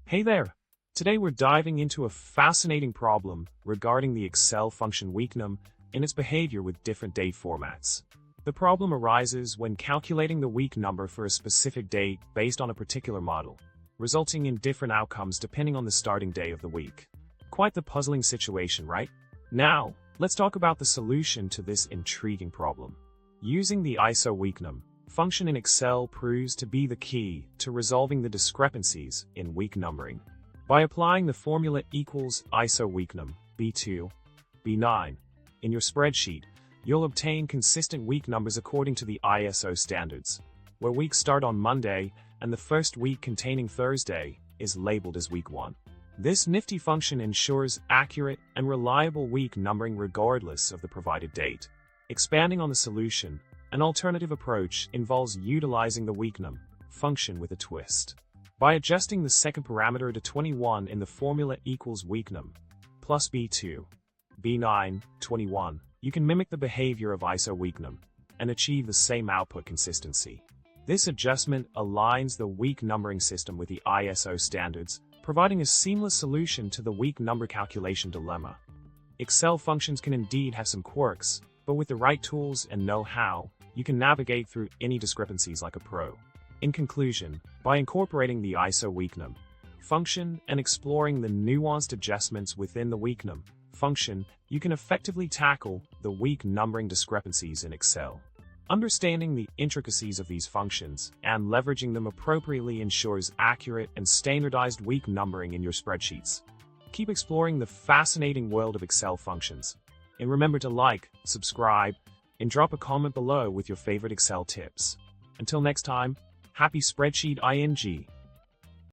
Hey there! Today we're diving into a fascinating problem regarding the Excel function WEEKNUM and its behavior with different date formats. The problem arises when calculating the week number for a specific date based on a particular model, resulting in different outcomes depending on the starting day of the week. Quite the puzzling situation, right? Now, let's talk about the solution to this intriguing problem. Using the ISOWEEKNUM function in Excel proves to be the key to resolving the discrepancies in week numbering. By applying the formula equals ISOWEEKNUM B2, B9 in your spreadsheet, you'll obtain consistent week numbers according to the ISO standards, where weeks start on Monday and the first week containing Thursday is labeled as week 1. This nifty function ensures accurate and reliable week numbering regardless of the provided date. Expanding on the solution, an alternative approach involves utilizing the WEEKNUM function with a twist. By adjusting the second parameter to 21 in the formula equals WEEKNUM plus B2, B9, 21, you can mimic the behavior of ISOWEEKNUM and achieve the same output consistency. This adjustment aligns the week numbering system with the ISO standards, providing a seamless solution to the week number calculation dilemma. Excel functions can indeed have some quirks, but with the right tools and know-how, you can navigate through any discrepancies like a pro. In conclusion, by incorporating the ISOWEEKNUM function and exploring the nuanced adjustments within the WEEKNUM function, you can effectively tackle the week numbering discrepancies in Excel. Understanding the intricacies of these functions and leveraging them appropriately ensures accurate and standardized week numbering in your spreadsheets. Keep exploring the fascinating world of Excel functions, and remember to like, subscribe, and drop a comment below with your favorite Excel tips. Until next time, happy spreadsheet ing!